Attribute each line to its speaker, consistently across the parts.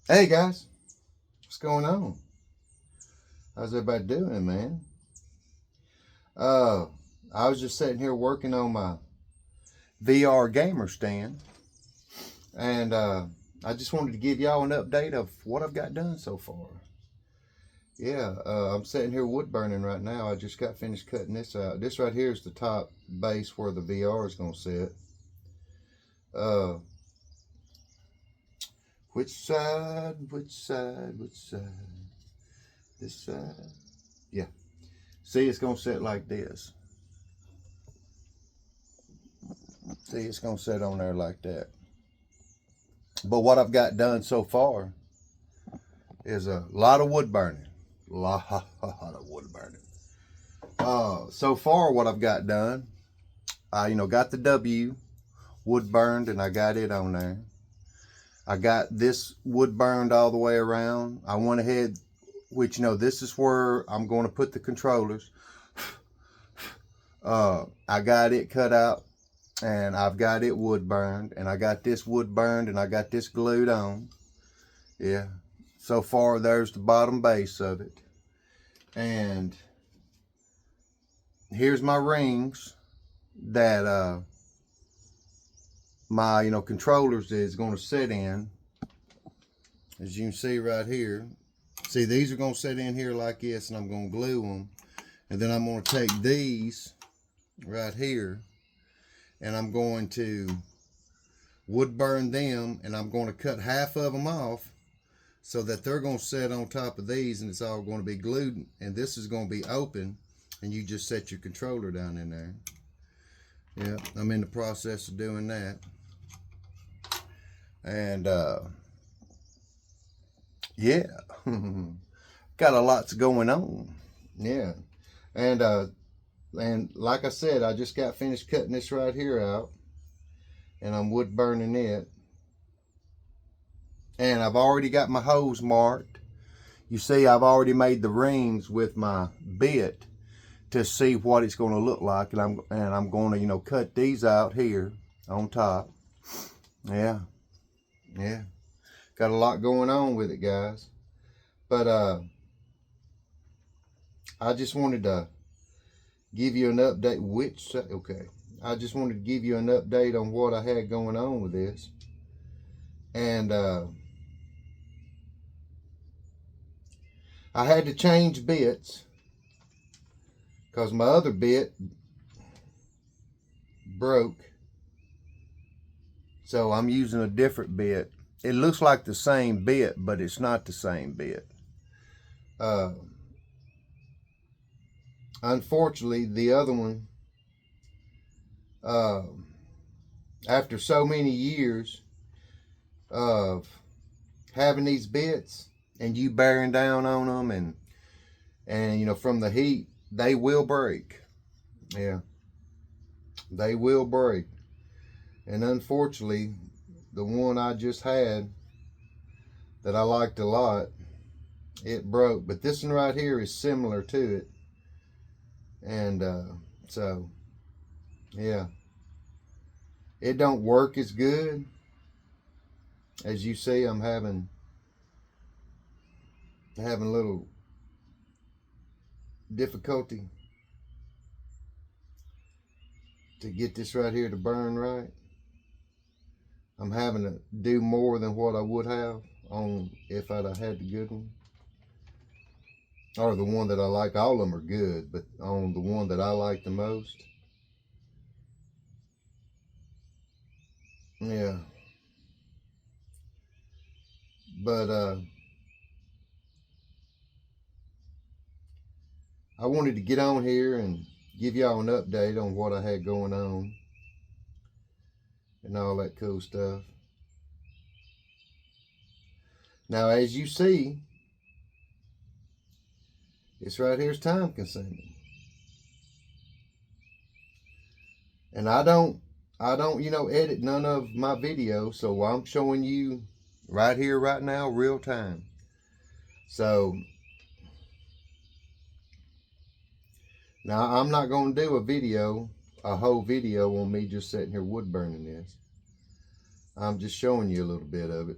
Speaker 1: Hey guys, what's going on? How's everybody doing, man? Uh, I was just sitting here working on my VR gamer stand, and I just wanted to give y'all an update of what I've got done so far. Yeah, I'm sitting here wood burning right now. I just got finished cutting this out. This right here is the top base where the VR is gonna sit. Uh, which side? Which side? Which side? This side? Yeah. See, it's gonna sit like this. See, it's gonna sit on there like that. But what I've got done so far is a lot of wood burning. A lot of wood burning. So far, what I've got done, I got the W wood burned, and I got it on there. I got this wood burned all the way around. I went ahead, which this is where I'm going to put the controllers. I got it cut out, and I've got it wood burned, and I got this wood burned, and I got this glued on. Yeah. So far, there's the bottom base of it. And here's my rings that my controllers is going to sit in. As you can see right here. See, these are going to sit in here like this, and I'm going to glue them. And then I'm going to take these right here, and I'm going to wood burn them, and I'm going to cut half of them off so that they're going to sit on top of these, and it's all going to be glued, and this is going to be open, and you just set your controller down in there. Yeah, I'm in the process of doing that. And yeah, got a lot's going on. Yeah, and like I said, I just got finished cutting this right here out, and I'm wood burning it. And I've already got my holes marked. You see, I've already made the rings with my bit to see what it's going to look like, and I'm going to cut these out here on top. Yeah, got a lot going on with it, guys. But I just wanted to give you an update. I just wanted to give you an update on what I had going on with this, and I had to change bits because my other bit broke. So I'm using a different bit. It looks like the same bit, but it's not the same bit. Unfortunately, the other one, uh, after so many years of having these bits and you bearing down on them, and from the heat, they will break. Yeah, they will break. And unfortunately, the one I just had that I liked a lot, it broke. But this one right here is similar to it. And so, yeah, it don't work as good. As you see, I'm having a little difficulty to get this right here to burn right. I'm having to do more than what I would have on if I'd have had the good one. Or the one that I like. All of them are good, but on the one that I like the most. Yeah. But I wanted to get on here and give y'all an update on what I had going on and all that cool stuff. Now, as you see, this right here is time consuming. And I don't, edit none of my videos, so I'm showing you right here, right now, real time. So now I'm not going to do a whole video on me just sitting here wood burning this. I'm just showing you a little bit of it.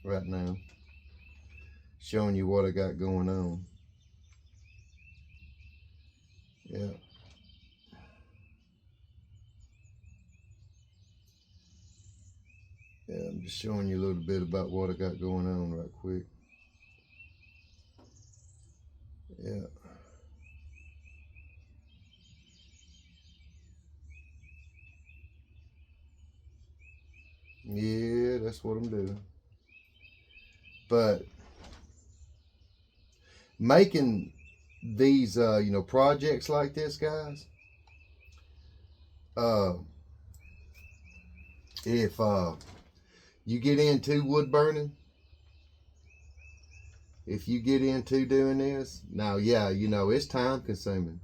Speaker 1: right now. Showing you what I got going on. Yeah. Yeah, I'm just showing you a little bit about what I got going on right quick. Yeah. Yeah, that's what I'm doing. But making these, projects like this, guys, if you get into wood burning, if you get into doing this, now, yeah, it's time consuming.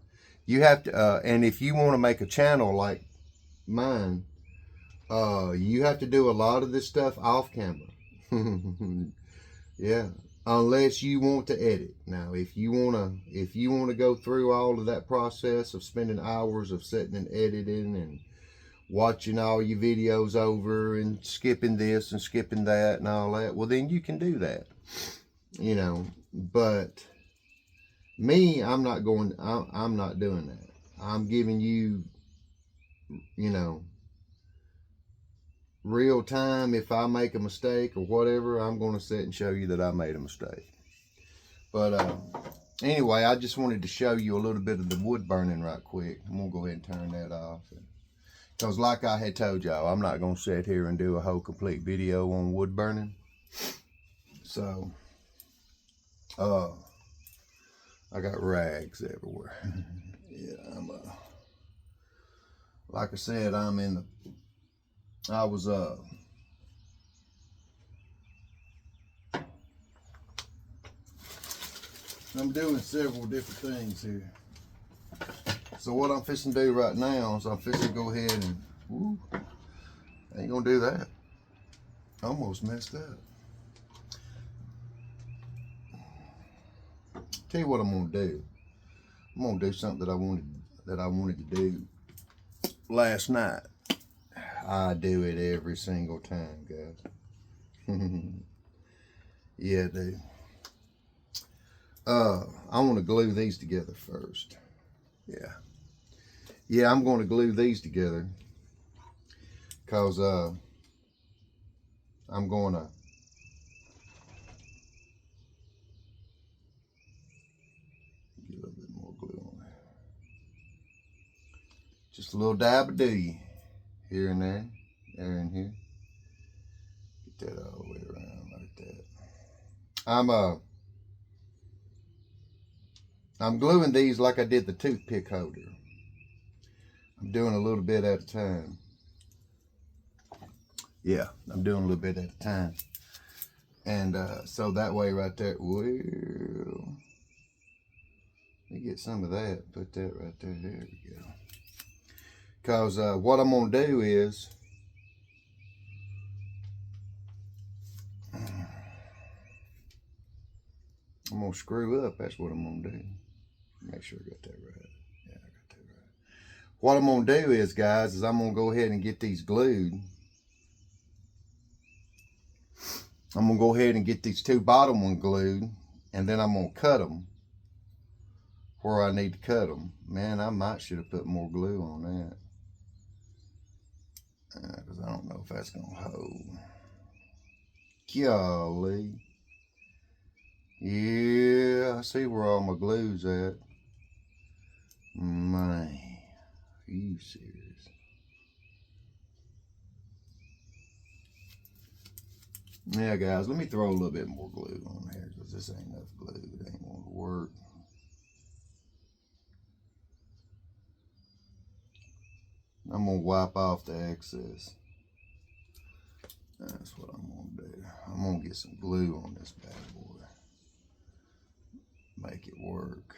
Speaker 1: You have to, and if you want to make a channel like mine, you have to do a lot of this stuff off camera. Yeah, unless you want to edit. Now, if you wanna go through all of that process of spending hours of sitting and editing and watching all your videos over and skipping this and skipping that and all that, well, then you can do that. But me, I'm not doing that. I'm giving you, real time. If I make a mistake or whatever, I'm going to sit and show you that I made a mistake. But anyway, I just wanted to show you a little bit of the wood burning right quick. I'm going to go ahead and turn that off. Because like I had told y'all, I'm not going to sit here and do a whole complete video on wood burning. So, I got rags everywhere. Yeah, like I said, I'm doing several different things here. So what I'm fixing to do right now is I'm fixing to go ahead and, I ain't gonna do that. Almost messed up. Tell you what I'm gonna do. I'm gonna do something that I wanted to do last night. I do it every single time, guys. Yeah, dude. I want to glue these together first. Yeah, I'm going to glue these together because I'm going to get a little bit more glue on there. Just a little dab of dew here and there and here. Get that all the way around like that. I'm gluing these like I did the toothpick holder. I'm doing a little bit at a time. Yeah, I'm doing a little bit at a time. And so that way right there, well, let me get some of that, put that right there, there we go. Because what I'm going to do is, I'm going to screw up, that's what I'm going to do. Make sure I got that right. Yeah, I got that right. What I'm going to do is, guys, is I'm going to go ahead and get these glued. I'm going to go ahead and get these two bottom ones glued, and then I'm going to cut them where I need to cut them. Man, I might should have put more glue on that. Because I don't know if that's going to hold. Golly. Yeah, I see where all my glue's at. Man, are you serious? Yeah, guys, let me throw a little bit more glue on here because this ain't enough glue. It ain't going to work. I'm going to wipe off the excess. That's what I'm going to do. I'm going to get some glue on this bad boy. Make it work.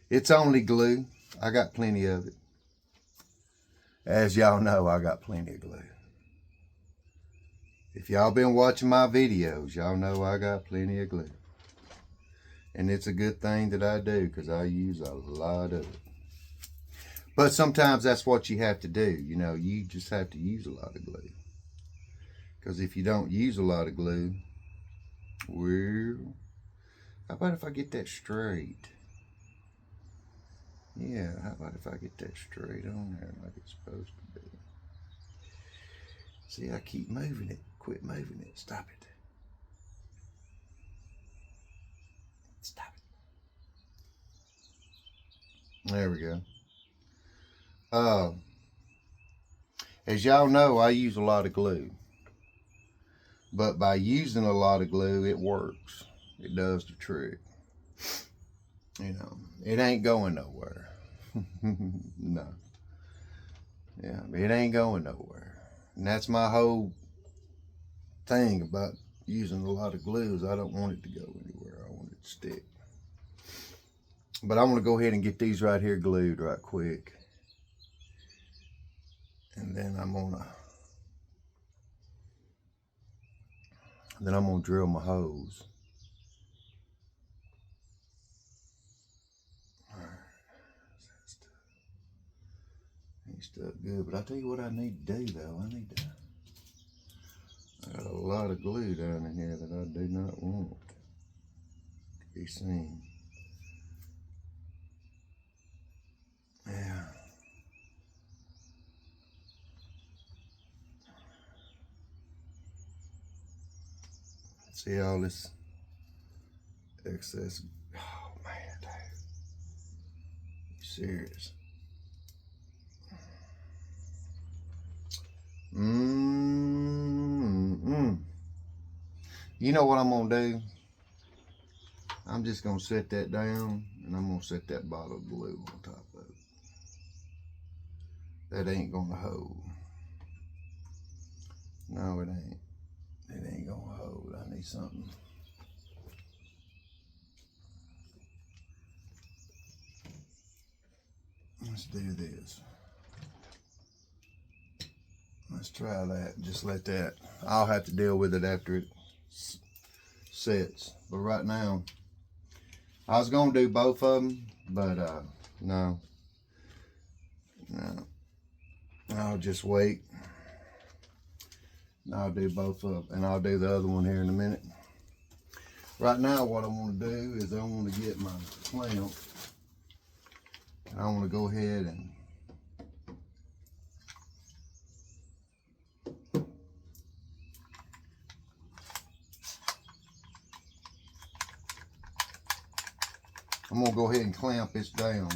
Speaker 1: It's only glue. I got plenty of it. As y'all know, I got plenty of glue. If y'all been watching my videos, y'all know I got plenty of glue. And it's a good thing that I do because I use a lot of it. But sometimes that's what you have to do. You know, you just have to use a lot of glue. Because if you don't use a lot of glue, well, how about if I get that straight? Yeah, how about if I get that straight on there like it's supposed to be? See, I keep moving it. Quit moving it. Stop it. Stop it. There we go. As y'all know, I use a lot of glue. But by using a lot of glue, it works. It does the trick. You know, it ain't going nowhere. No. Yeah, it ain't going nowhere. And that's my whole thing about using a lot of glue is I don't want it to go anywhere. I want it to stick. But I'm going to go ahead and get these right here glued right quick. And then I'm going to drill my holes. Ain't stuck good, but I tell you what I need to do though. I got a lot of glue down in here that I do not want to be seen. Yeah. See all this excess. Oh man, dude. You serious? You know what I'm gonna do? I'm just gonna set that down and I'm gonna set that bottle of glue on top of it. That ain't gonna hold. No, it ain't. It ain't gonna hold. I need something. Let's do this. Let's try that. Just let that. I'll have to deal with it after it sets. But right now, I was gonna do both of them, but no. I'll just wait. I'll do both of them, and I'll do the other one here in a minute. Right now, what I want to do is I want to get my clamp, and I want to go ahead and I'm gonna go ahead and clamp this down.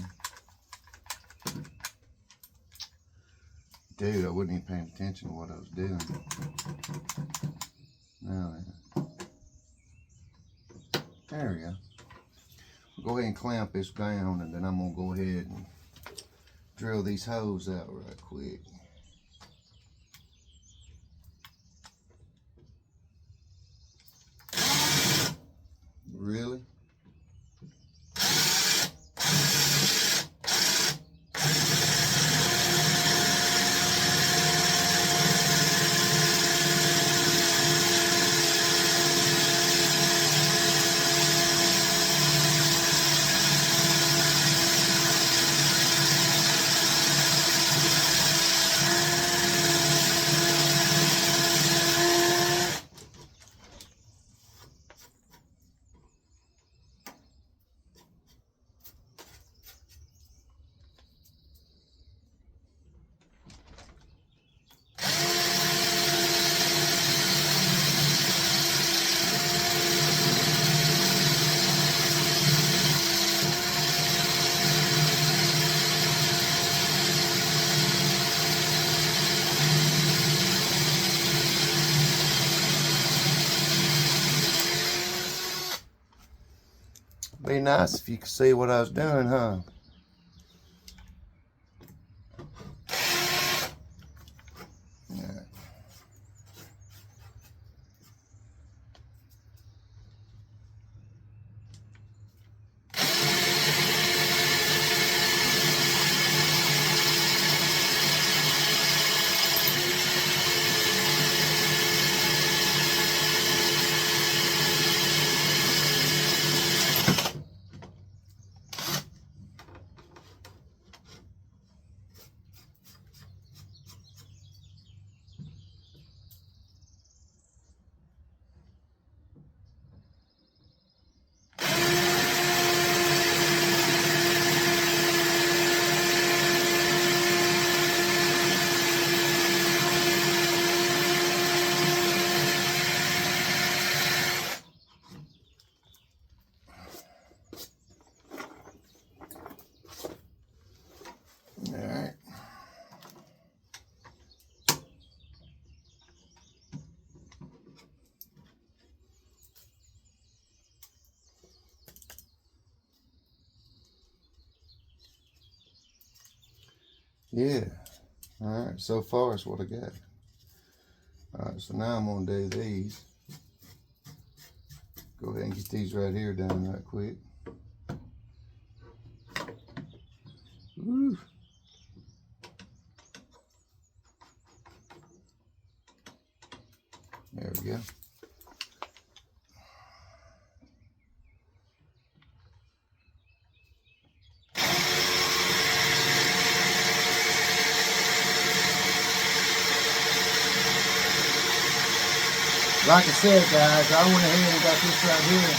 Speaker 1: Dude, I wasn't even paying attention to what I was doing. Now then. There we go. Go ahead and clamp this down, and then I'm gonna go ahead and drill these holes out right quick. Really? Be nice if you could see what I was doing, huh? Yeah. yeah. All right, so far it's what I got. All right, so now I'm gonna do these. Go ahead and get these right here done right quick. Woo. There we go. Like I said, guys, I went ahead and got this right here.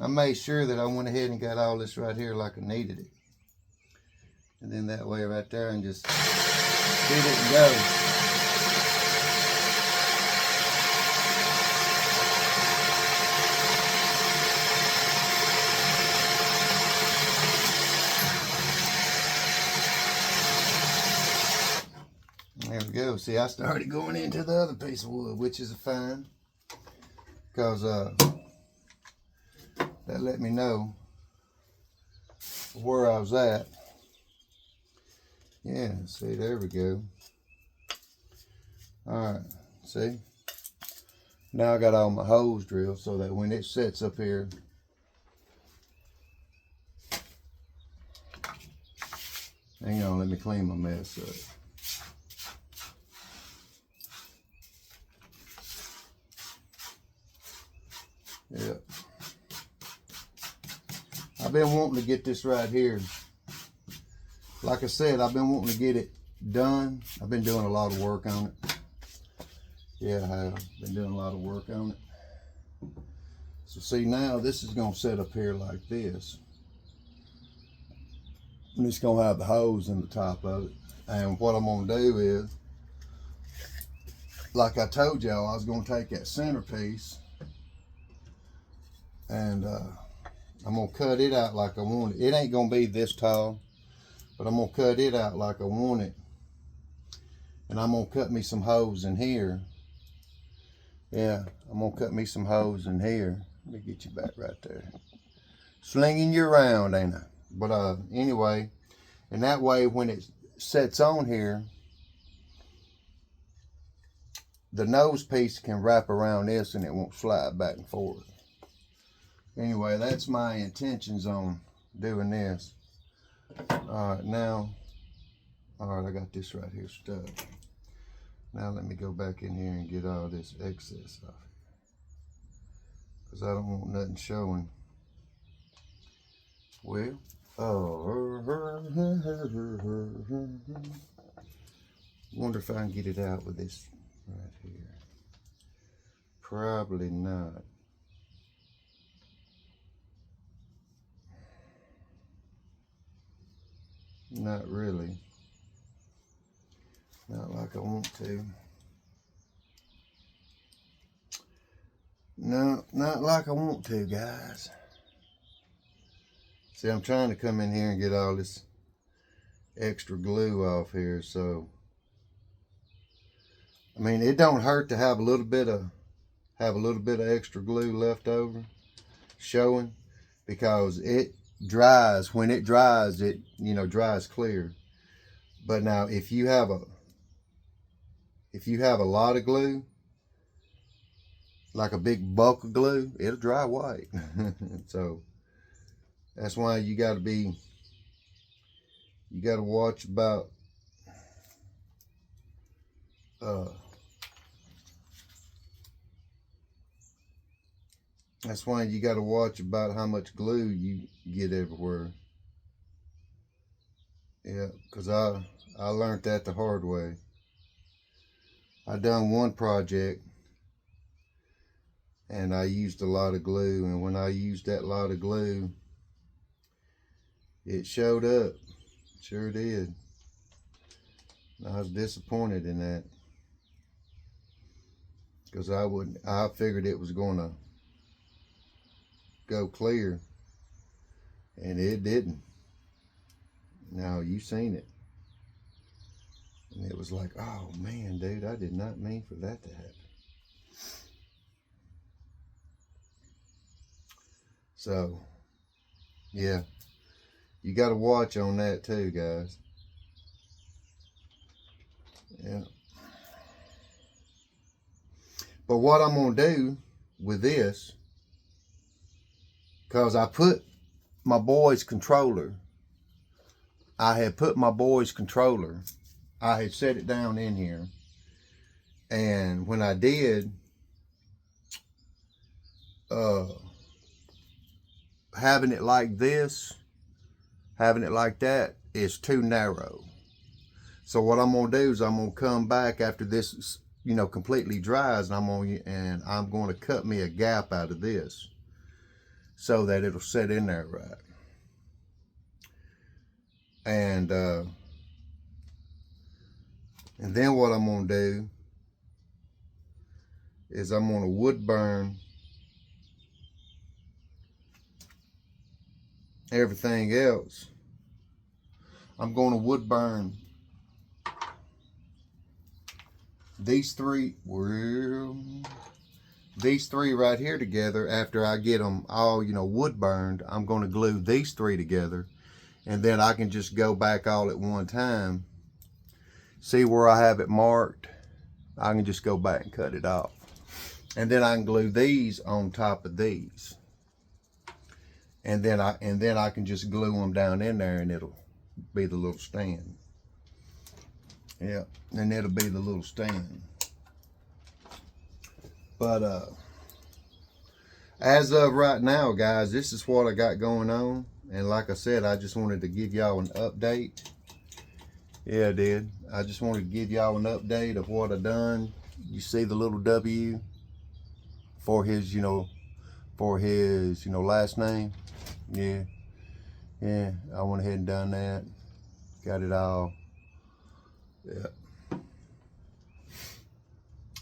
Speaker 1: I made sure that I went ahead and got all this right here like I needed it. And then that way right there and just get it and go. There we go. See, I started going into the other piece of wood, which is fine, because that let me know where I was at. Yeah, see, there we go. All right, see? Now I got all my holes drilled so that when it sets up here, hang on, let me clean my mess up. Yep. I've been wanting to get this right here. Like I said, I've been wanting to get it done. I've been doing a lot of work on it. Yeah, I have been doing a lot of work on it. So see, now this is going to set up here like this. And it's going to have the hose in the top of it. And what I'm going to do is, like I told y'all, I was going to take that centerpiece and I'm going to cut it out like I want it. It ain't going to be this tall, but I'm going to cut it out like I want it. And I'm going to cut me some holes in here. Yeah, I'm going to cut me some holes in here. Let me get you back right there. Slinging you around, ain't I? But anyway, and that way when it sets on here, the nose piece can wrap around this and it won't slide back and forth. Anyway, that's my intentions on doing this. All right, now, all right, I got this right here stuck. Now let me go back in here and get all this excess off here, because I don't want nothing showing. Well, wonder if I can get it out with this right here. Probably not. Not really. Not like I want to. No, not like I want to, guys. See, I'm trying to come in here and get all this extra glue off here, so I mean, it don't hurt to have a little bit of extra glue left over showing, because it dries. When it dries, it dries clear. But now if you have a lot of glue, like a big bulk of glue, it'll dry white. So that's why you got to watch about that's why you got to watch about how much glue you get everywhere. Yeah, because I learned that the hard way. I done one project and I used a lot of glue, and when I used that lot of glue, it showed up. Sure did. I was disappointed in that, because I figured it was gonna go clear, and it didn't. Now you seen it. And it was like, oh man, dude, I did not mean for that to happen. So, yeah, you got to watch on that too, guys. Yeah. But what I'm going to do with this, because I put my boy's controller, I had set it down in here. And when I did, having it like this, having it like that is too narrow. So what I'm gonna do is I'm gonna come back after this, completely dries, and I'm going to cut me a gap out of this so that it'll set in there right. And then what I'm gonna do is I'm gonna wood burn everything else. I'm going to wood burn these three right here together. After I get them all, wood burned, I'm going to glue these three together, and then I can just go back all at one time. See where I have it marked? I can just go back and cut it off. And then I can glue these on top of these. And then I can just glue them down in there, and it'll be the little stand. Yeah, and it'll be the little stand. But as of right now, guys, this is what I got going on. And like I said, I just wanted to give y'all an update. Yeah, I did. I just wanted to give y'all an update of what I done. You see the little W for his, last name. Yeah, I went ahead and done that. Got it all.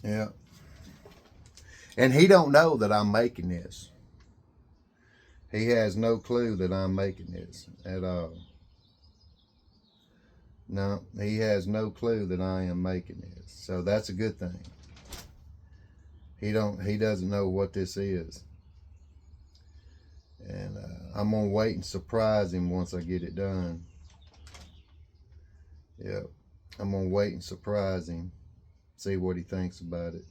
Speaker 1: Yeah. And he don't know that I'm making this. He has no clue that I'm making this at all. No, he has no clue that I am making this. So that's a good thing. He doesn't know what this is. And I'm gonna wait and surprise him once I get it done. Yep, I'm gonna wait and surprise him, see what he thinks about it.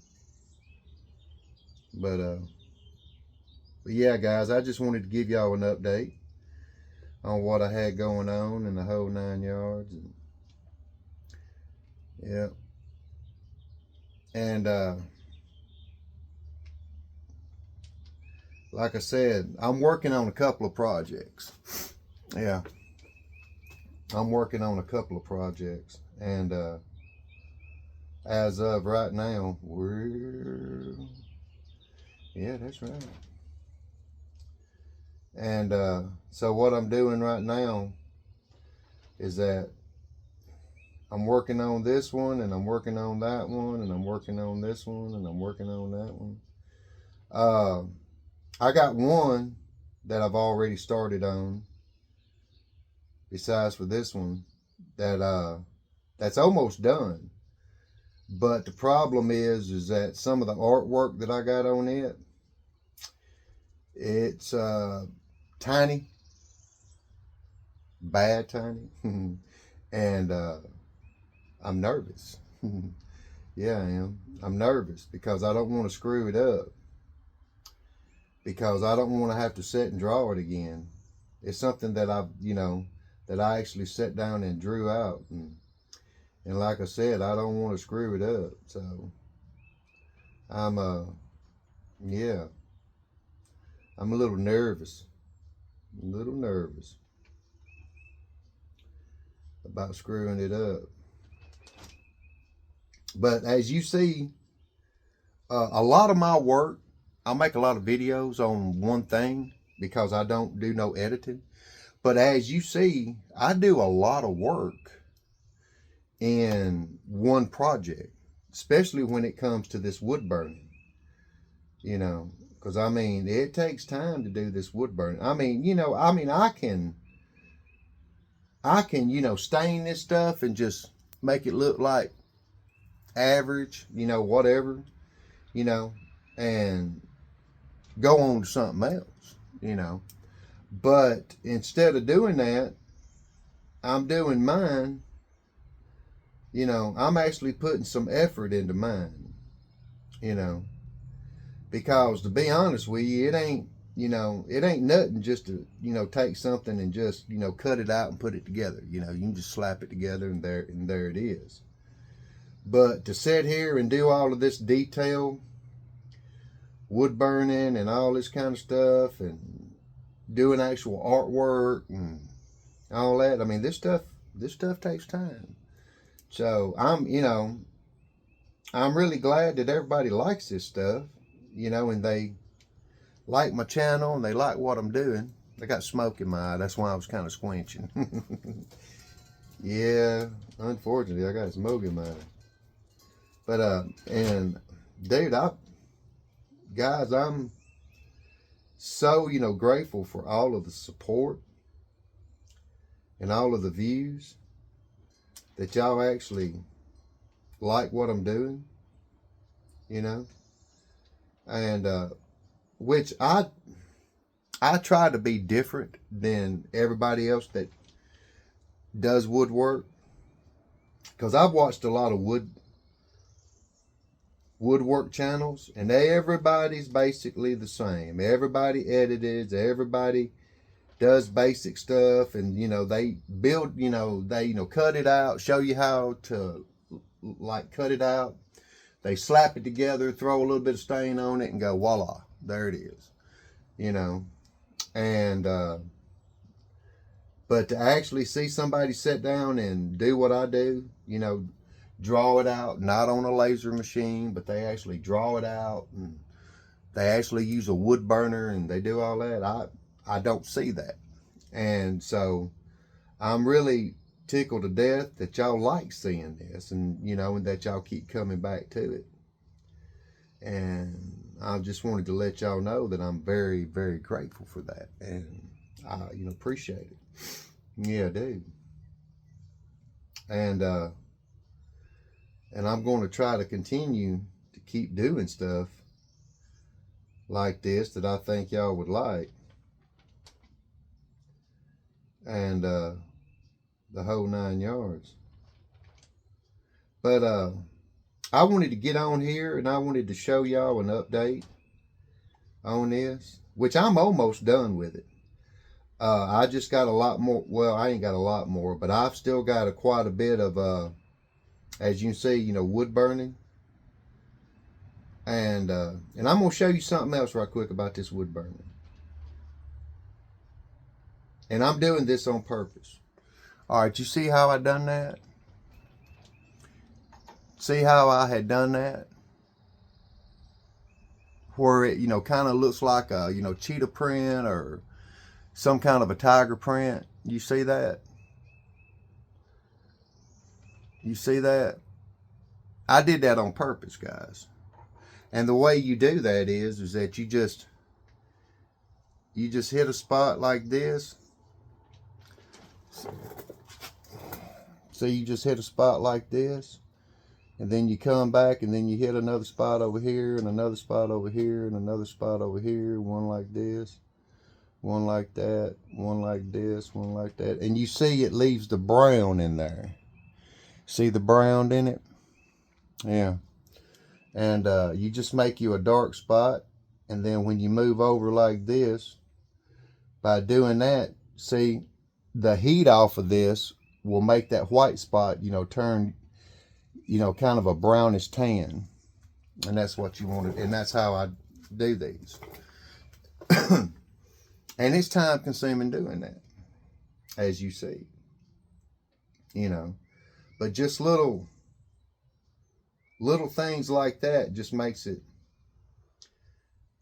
Speaker 1: But yeah, guys, I just wanted to give y'all an update on what I had going on in the whole 9 yards. Yeah, and like I said, I'm working on a couple of projects. Yeah, I'm working on a couple of projects, and as of right now, yeah, that's right. And so what I'm doing right now is that I'm working on this one, and I'm working on that one, and I'm working on this one, and I'm working on that one. I got one that I've already started on, besides for this one, that's almost done. But the problem is that some of the artwork that I got on it's tiny, bad tiny, and I'm nervous. Yeah, I am. I'm nervous because I don't want to screw it up, because I don't want to have to sit and draw it again. It's something that that I actually sat down and drew out, and like I said, I don't want to screw it up. So I'm a little nervous. About screwing it up. But as you see, a lot of my work, I make a lot of videos on one thing because I don't do no editing. But as you see, I do a lot of work in one project, especially when it comes to this wood burning. Because it takes time to do this wood burning. I can stain this stuff and just make it look like average, whatever, and go on to something else. But instead of doing that, I'm doing mine. I'm actually putting some effort into mine, because to be honest with you, it ain't nothing just to, take something and just, cut it out and put it together. You can just slap it together and there it is. But to sit here and do all of this detail, wood burning and all this kind of stuff, and doing actual artwork and all that, I mean, this stuff takes time. So I'm really glad that everybody likes this stuff, and they like my channel and they like what I'm doing. I got smoke in my eye. That's why I was kind of squinching. Yeah, unfortunately, I got smoke in my eye. But, and dude, guys, I'm so, grateful for all of the support and all of the views that y'all actually like what I'm doing, and, which I try to be different than everybody else that does woodwork, because I've watched a lot of woodwork channels, and everybody's basically the same. Everybody edits, everybody does basic stuff, and they build, they cut it out, show you how to like cut it out. They slap it together, throw a little bit of stain on it, and go voila, there it is. And but to actually see somebody sit down and do what I do, draw it out, not on a laser machine, but they actually draw it out, and they actually use a wood burner, and they do all that. I don't see that. And so I'm really tickled to death that y'all like seeing this, and and that y'all keep coming back to it. And I just wanted to let y'all know that I'm very, very grateful for that, and I appreciate it. Yeah, dude. And I'm going to try to continue to keep doing stuff like this that I think y'all would like, and the whole 9 yards. But I wanted to get on here, and I wanted to show y'all an update on this, which I'm almost done with it. I just got a lot more. Well, I ain't got a lot more, but I've still got quite a bit of, as you can see, wood burning. And I'm going to show you something else right quick about this wood burning. And I'm doing this on purpose. All right, you see how I done that? See how I had done that? Where it, kind of looks like a, cheetah print or some kind of a tiger print. You see that? You see that? I did that on purpose, guys. And the way you do that is that you just hit a spot like this. So you just hit a spot like this, and then you come back, and then you hit another spot over here, and another spot over here, and another spot over here, one like this, one like that, one like this, one like that. And you see it leaves the brown in there. See the brown in it? Yeah. And you just make you a dark spot, and then when you move over like this, by doing that, see, the heat off of this will make that white spot, turn, kind of a brownish tan. And that's what you want to, and that's how I do these. And it's time consuming doing that, as you see. But just little things like that just makes it,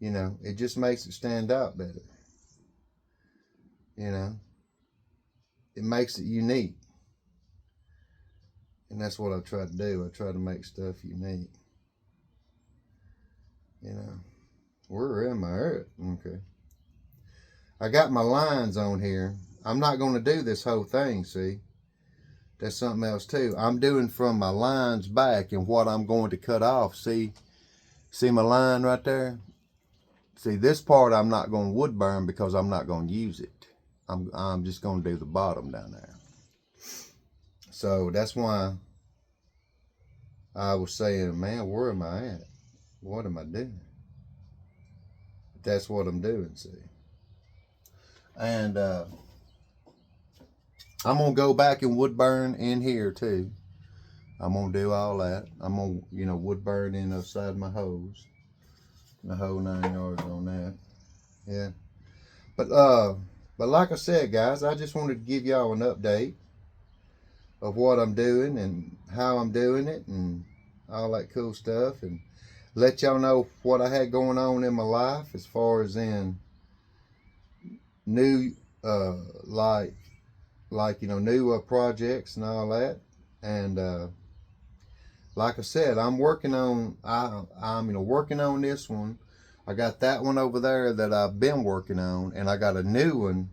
Speaker 1: it just makes it stand out better. It makes it unique. And that's what I try to do. I try to make stuff unique. Where am I at? Okay. I got my lines on here. I'm not going to do this whole thing, see? that's something else too. I'm doing from my lines back and what I'm going to cut off. See my line right there? See, this part I'm not going to wood burn because I'm not going to use it. I'm just going to do the bottom down there. So that's why I was saying, man, where am I at? What am I doing? That's what I'm doing, see. And I'm going to go back and wood burn in here too. I'm going to do all that. I'm going to, you know, wood burn in the side of my hose. The whole 9 yards on that. Yeah. But like I said, guys, I just wanted to give y'all an update of what I'm doing and how I'm doing it and all that cool stuff, and let y'all know what I had going on in my life as far as in new like you know, new projects and all that. And like I said, I'm working on I'm you know, working on this one. I got that one over there that I've been working on, and I got a new one,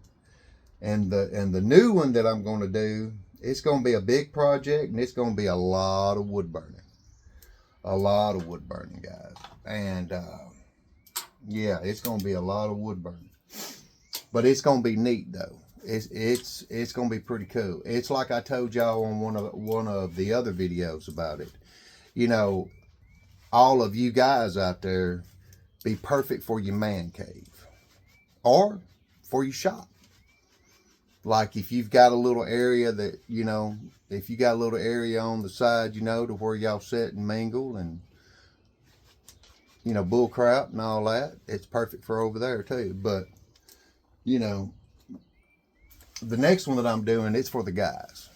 Speaker 1: and the new one that I'm going to do, it's going to be a big project, and it's going to be a lot of wood burning. A lot of wood burning, guys. And yeah, it's going to be a lot of wood burning. But it's going to be neat though. It's going to be pretty cool. It's like I told y'all on one of the other videos about it. You know, all of you guys out there, be perfect for your man cave or for your shop. Like if you've got a little area that, you know, if you got a little area on the side, you know, to where y'all sit and mingle and, you know, bull crap and all that, it's perfect for over there too. But, you know, the next one that I'm doing, it's for the guys.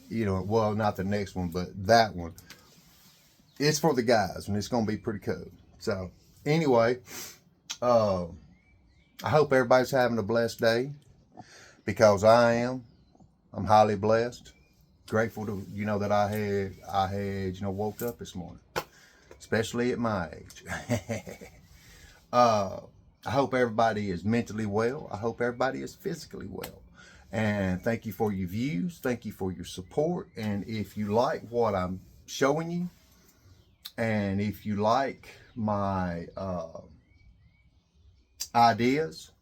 Speaker 1: You know, well, not the next one, but that one. It's for the guys, and it's going to be pretty cool. So, anyway, I hope everybody's having a blessed day, because I am. I'm highly blessed. Grateful to, you know, that I had, you know, woke up this morning, especially at my age. I hope everybody is mentally well. I hope everybody is physically well. And thank you for your views. Thank you for your support. And if you like what I'm showing you, and if you like my ideas,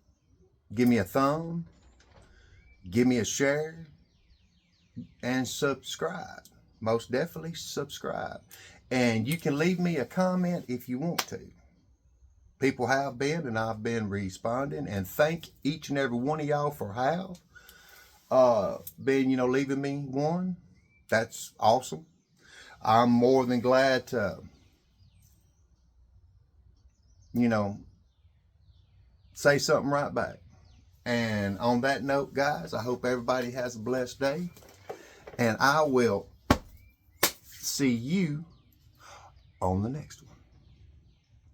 Speaker 1: give me a thumb, give me a share, and subscribe. Most definitely subscribe. And you can leave me a comment if you want to. People have been, and I've been responding, and thank each and every one of y'all for been, you know, leaving me one. That's awesome. I'm more than glad to, you know, say something right back. And on that note, guys, I hope everybody has a blessed day, and I will see you on the next one.